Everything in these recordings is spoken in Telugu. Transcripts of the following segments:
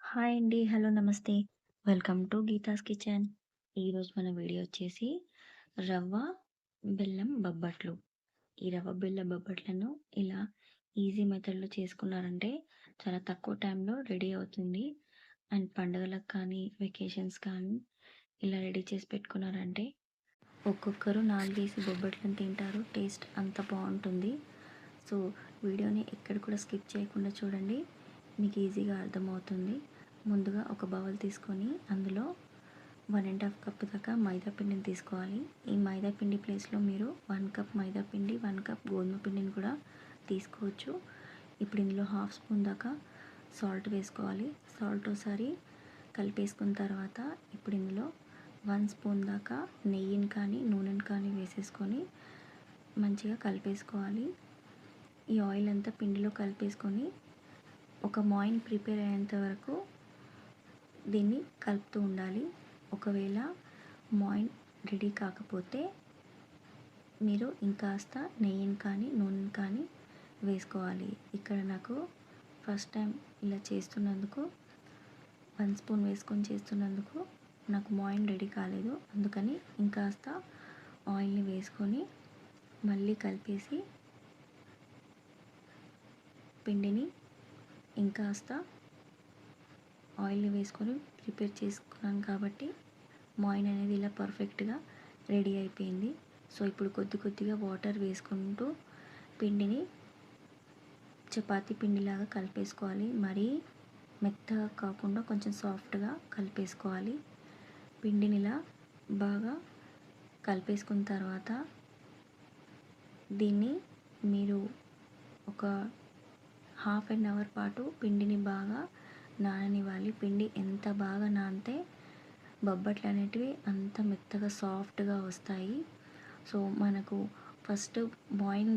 హాయ్ అండి. హలో! నమస్తే. Welcome to Geetha's kitchen. ఈరోజు మన వీడియో వచ్చేసి రవ్వ, బెల్లం బొబ్బట్లు. ఈ రవ్వ, బెల్లం బొబ్బట్లను ఇలా ఈజీ మెథడ్‌లో చేసుకున్నారంటే చాలా తక్కువ టైంలో రెడీ అవుతుంది. అండ్ పండుగలకు కానీ, వెకేషన్స్ కానీ ఇలా రెడీ చేసి పెట్టుకున్నారంటే ఒక్కొక్కరు 4 బొబ్బట్లను తింటారు. టేస్ట్ అంత బావుంటుంది. సో, వీడియోని ఎక్కడ కూడా స్కిప్ చేయకుండా చూడండి. మీకు ఈజీగా అర్థమవుతుంది. ముందుగా ఒక బౌల్ తీసుకొని అందులో 1 ½ కప్ దాకా మైదా పిండిని తీసుకోవాలి. ఈ మైదా పిండి ప్లేస్‌లో మీరు 1 కప్ మైదా పిండి, 1 కప్ గోధుమ పిండిని కూడా తీసుకోవచ్చు. ఇప్పుడు ఇందులో హాఫ్ స్పూన్ దాకా సాల్ట్ వేసుకోవాలి. సాల్ట్ ఒకసారి కలిపేసుకున్న తర్వాత ఇప్పుడు ఇందులో 1 స్పూన్ దాకా నెయ్యిని కానీ, నూనెని కానీ వేసేసుకొని మంచిగా కలిపేసుకోవాలి. ఈ ఆయిల్ అంతా పిండిలో కలిపేసుకొని ఒక మాయిన్ ప్రిపేర్ అయ్యేంత వరకు దీన్ని కలుపుతూ ఉండాలి. ఒకవేళ మాయిన్ రెడీ కాకపోతే మీరు ఇంకాస్త నెయ్యిని కానీ, నూనెని కానీ వేసుకోవాలి. ఇక్కడ నాకు ఫస్ట్ టైం ఇలా చేస్తున్నందుకు 1 స్పూన్ వేసుకొని చేస్తున్నందుకు నాకు మాయిన్ రెడీ కాలేదు. అందుకని ఇంకాస్త ఆయిల్‌ని వేసుకొని మళ్ళీ కలిపేసి పిండిని ఇంకాస్త ఆయిల్‌ని వేసుకొని ప్రిపేర్ చేసుకున్నాను కాబట్టి మాయిన్ అనేది ఇలా పర్ఫెక్ట్‌గా రెడీ అయిపోయింది. సో, ఇప్పుడు కొద్ది కొద్దిగా వాటర్ వేసుకుంటూ పిండిని చపాతీ పిండిలాగా కలిపేసుకోవాలి. మరీ మెత్తగా కాకుండా కొంచెం సాఫ్ట్‌గా కలిపేసుకోవాలి. పిండిని ఇలా బాగా కలిపేసుకున్న తర్వాత దీన్ని మీరు ఒక హాఫ్ అన్ అవర్ పాటు పిండిని బాగా నాననివ్వాలి. పిండి ఎంత బాగా నానితే బొబ్బట్లు అనేటివి అంత మెత్తగా సాఫ్ట్‌గా వస్తాయి. సో, మనకు ఫస్ట్ మాయిన్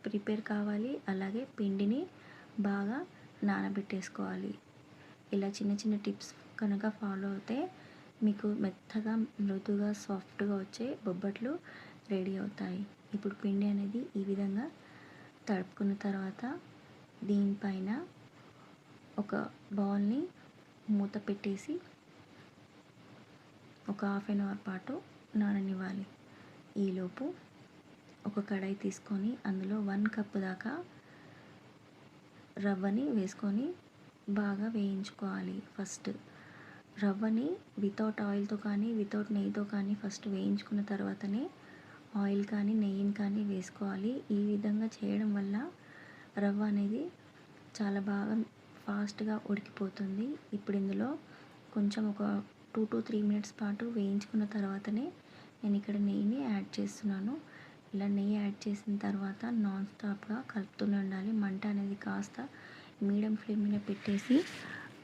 ప్రిపేర్ కావాలి. అలాగే పిండిని బాగా నానబెట్టేసుకోవాలి. ఇలా చిన్న చిన్న టిప్స్ కనుక ఫాలో అవుతే మీకు మెత్తగా, మృదువుగా, సాఫ్ట్‌గా వచ్చే బొబ్బట్లు రెడీ అవుతాయి. ఇప్పుడు పిండి అనేది ఈ విధంగా తడుపుకున్న తర్వాత దీనిపైన ఒక బౌల్‌ని మూత పెట్టేసి ఒక హాఫ్ అన్ అవర్ పాటు నాననివ్వాలి. ఈలోపు ఒక కడాయి తీసుకొని అందులో 1 కప్ దాకా రవ్వని వేసుకొని బాగా వేయించుకోవాలి. ఫస్ట్ రవ్వని వితౌట్ ఆయిల్‌తో కానీ, వితౌట్ నెయ్యితో కానీ ఫస్ట్ వేయించుకున్న తర్వాతనే ఆయిల్ కానీ, నెయ్యిని కానీ వేసుకోవాలి. ఈ విధంగా చేయడం వల్ల రవ్వ అనేది చాలా బాగా ఫాస్ట్‌గా ఉడికిపోతుంది. ఇప్పుడు ఇందులో కొంచెం ఒక 2-3 మినిట్స్ పాటు వేయించుకున్న తర్వాతనే నేను ఇక్కడ నెయ్యిని యాడ్ చేస్తున్నాను. ఇలా నెయ్యి యాడ్ చేసిన తర్వాత నాన్ స్టాప్‌గా కలుపుతూనే ఉండాలి. మంట అనేది కాస్త మీడియం ఫ్లేమ్ మీద పెట్టేసి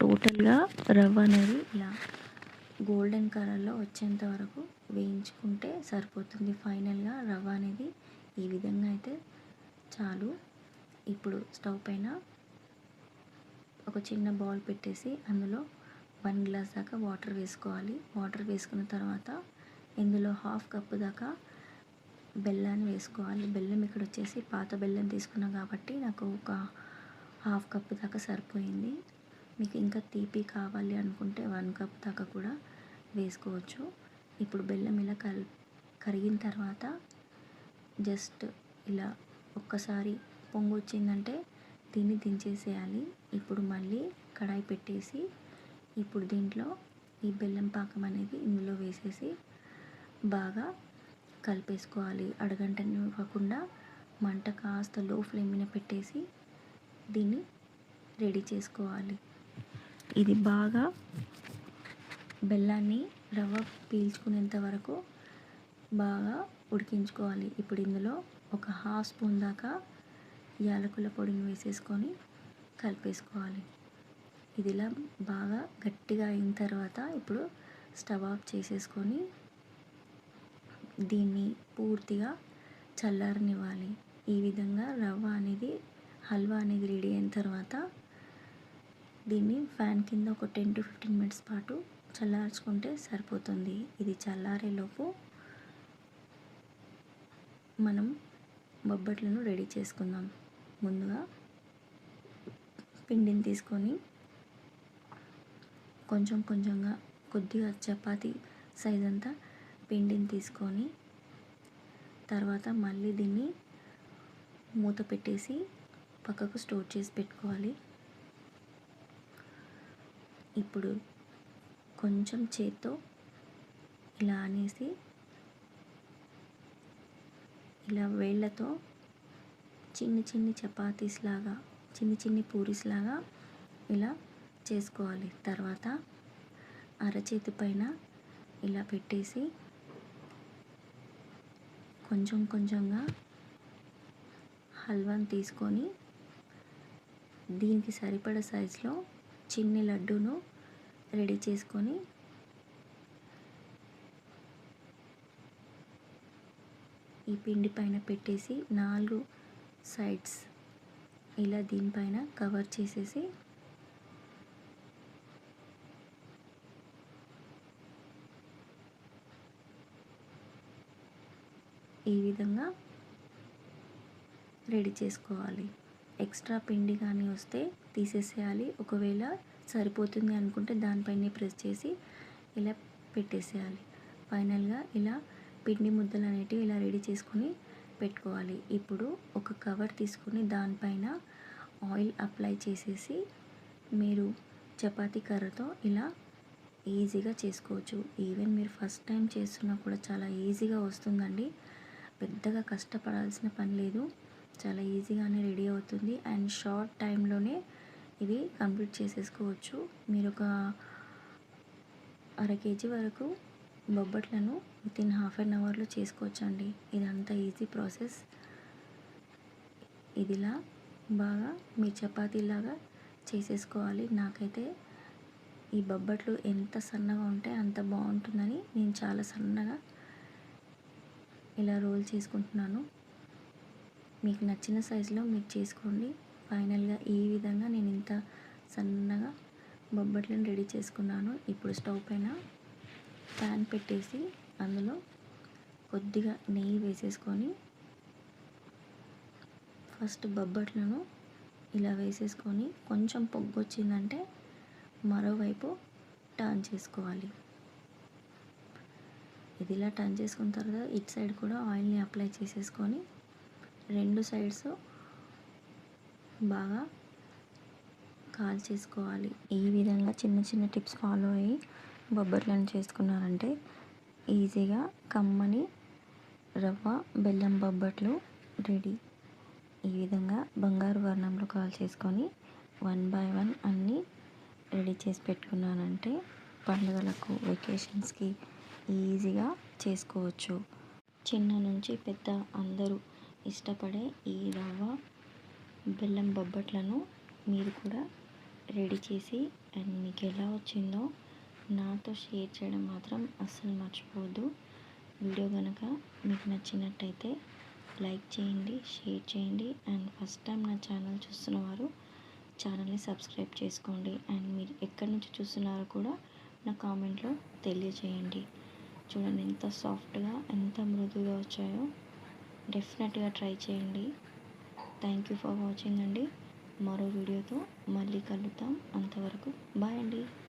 టోటల్‌గా రవ్వ అనేది ఇలా గోల్డెన్ కలర్‌లో వచ్చేంత వరకు వేయించుకుంటే సరిపోతుంది. ఫైనల్‌గా రవ్వ అనేది ఈ విధంగా అయితే చాలు. ఇప్పుడు స్టవ్ పైన ఒక చిన్న బౌల్ పెట్టేసి అందులో 1 గ్లాస్ దాకా వాటర్ వేసుకోవాలి. వాటర్ వేసుకున్న తర్వాత ఇందులో హాఫ్ కప్ దాకా బెల్లాన్ని వేసుకోవాలి. బెల్లం ఇక్కడ వచ్చేసి పాత బెల్లం తీసుకున్నాం కాబట్టి నాకు ఒక హాఫ్ కప్ దాకా సరిపోయింది. మీకు ఇంకా తీపి కావాలి అనుకుంటే 1 కప్ దాకా కూడా వేసుకోవచ్చు. ఇప్పుడు బెల్లం ఇలా కరిగిన తర్వాత జస్ట్ ఇలా ఒక్కసారి పొంగు వచ్చిందంటే దీన్ని దించేసేయాలి. ఇప్పుడు మళ్ళీ కడాయి పెట్టేసి ఇప్పుడు దీంట్లో ఈ బెల్లం పాకం అనేది ఇందులో వేసేసి బాగా కలిపేసుకోవాలి. అడుగంటనివ్వకుండా మంట కాస్త లో ఫ్లేమ్ మీద పెట్టేసి దీన్ని రెడీ చేసుకోవాలి. ఇది బాగా బెల్లాన్ని రవ్వ పీల్చుకునేంత వరకు బాగా ఉడికించుకోవాలి. ఇప్పుడు ఇందులో ఒక హాఫ్ స్పూన్ దాకా యాలకుల పొడిని వేసేసుకొని కలిపేసుకోవాలి. ఇది ఇలా బాగా గట్టిగా అయిన తర్వాత ఇప్పుడు స్టవ్ ఆఫ్ చేసేసుకొని దీన్ని పూర్తిగా చల్లారనివ్వాలి. ఈ విధంగా రవ్వ అనేది హల్వా అనేది రెడీ అయిన తర్వాత దీన్ని ఫ్యాన్ కింద ఒక 10-15 మినిట్స్ పాటు చల్లార్చుకుంటే సరిపోతుంది. ఇది చల్లారేలోపు మనం బొబ్బట్లను రెడీ చేసుకుందాం. ముందుగా పిండిని తీసుకొని కొంచెం కొంచెంగా కొద్దిగా చపాతీ సైజ్ అంతా పిండిని తీసుకొని తర్వాత మళ్ళీ దీన్ని మూత పెట్టేసి పక్కకు స్టోర్ చేసి పెట్టుకోవాలి. ఇప్పుడు కొంచెం చేత్తో ఇలా అనేసి ఇలా వేళ్ళతో చిన్ని చపాతీస్ లాగా చిన్ని పూరీస్ లాగా ఇలా చేసుకోవాలి. తర్వాత అరచేతి పైన ఇలా పెట్టేసి కొంచెం కొంచెంగా హల్వాని తీసుకొని దీనికి సరిపడ సైజులో చిన్ని లడ్డూను రెడీ చేసుకొని ఈ పిండి పైన పెట్టేసి 4 సైడ్స్ ఇలా దీనిపైన కవర్ చేసేసి ఈ విధంగా రెడీ చేసుకోవాలి. ఎక్స్ట్రా పిండి కానీ వస్తే తీసేసేయాలి. ఒకవేళ సరిపోతుంది అనుకుంటే దానిపైనే ప్రెస్ చేసి ఇలా పెట్టేసేయాలి. ఫైనల్గా ఇలా పిండి ముద్దలు అనేటివి ఇలా రెడీ చేసుకొని పెట్టుకోవాలి. ఇప్పుడు ఒక కవర్ తీసుకొని దానిపైన ఆయిల్ అప్లై చేసేసి మీరు చపాతీ కర్రతో ఇలా ఈజీగా చేసుకోవచ్చు. ఈవెన్ మీరు ఫస్ట్ టైం చేస్తున్నా కూడా చాలా ఈజీగా వస్తుందండి. పెద్దగా కష్టపడాల్సిన పని లేదు. చాలా ఈజీగానే రెడీ అవుతుంది అండ్ షార్ట్ టైంలోనే ఇవి కంప్లీట్ చేసేసుకోవచ్చు. మీరు ఒక అర కేజీ వరకు బొబ్బట్లను వితిన్ హాఫ్ అన్ అవర్లో చేసుకోవచ్చండి. ఇదంతా ఈజీ ప్రాసెస్. ఇదిలా బాగా మీ చపాతీలాగా చేసేసుకోవాలి. నాకైతే ఈ బొబ్బట్లు ఎంత సన్నగా ఉంటే అంత బాగుంటుందని నేను చాలా సన్నగా ఇలా రోల్ చేసుకుంటున్నాను. మీకు నచ్చిన సైజులో మీరు చేసుకోండి. ఫైనల్గా ఈ విధంగా నేను ఇంత సన్నగా బొబ్బట్లను రెడీ చేసుకున్నాను. ఇప్పుడు స్టవ్ పైన ప్యాన్ పెట్టేసి అందులో కొద్దిగా నెయ్యి వేసేసుకొని ఫస్ట్ బొబ్బట్లను ఇలా వేసేసుకొని కొంచెం పొగ్గు వచ్చిందంటే మరోవైపు టర్న్ చేసుకోవాలి. ఇది ఇలా టర్న్ చేసుకున్న తర్వాత ఇటు సైడ్ కూడా ఆయిల్ని అప్లై చేసేసుకొని 2 సైడ్స్ బాగా కాల్చేసుకోవాలి. ఈ విధంగా చిన్న టిప్స్ ఫాలో అయ్యి బొబ్బట్లను చేసుకున్నారంటే ఈజీగా కమ్మని రవ్వ బెల్లం బొబ్బట్లు రెడీ. ఈ విధంగా బంగారు వర్ణంలో కాల్చేసుకొని 1 బై 1 అన్నీ రెడీ చేసి పెట్టుకున్నానంటే పండుగలకు వెకేషన్స్కి ఈజీగా చేసుకోవచ్చు. చిన్న నుంచి పెద్ద అందరూ ఇష్టపడే ఈ రవ్వ బెల్లం బొబ్బట్లను మీరు కూడా రెడీ చేసి అండ్ మీకు ఎలా వచ్చిందో నాతో షేర్ చేయడం మాత్రం అస్సలు మర్చిపోవద్దు. వీడియో కనుక మీకు నచ్చినట్టయితే లైక్ చేయండి, షేర్ చేయండి అండ్ ఫస్ట్ టైం నా ఛానల్ చూస్తున్నవారు ఛానల్ని సబ్స్క్రైబ్ చేసుకోండి. అండ్ మీరు ఎక్కడి నుంచి చూస్తున్నారో కూడా నా కామెంట్లో తెలియజేయండి. చూడండి ఎంత సాఫ్ట్గా ఎంత మృదువుగా వచ్చాయో. డెఫినెట్గా ట్రై చేయండి. థ్యాంక్ యూ ఫర్ వాచింగ్ అండి. మరో వీడియోతో మళ్ళీ కలుద్దాం. అంతవరకు బాయ్ అండి.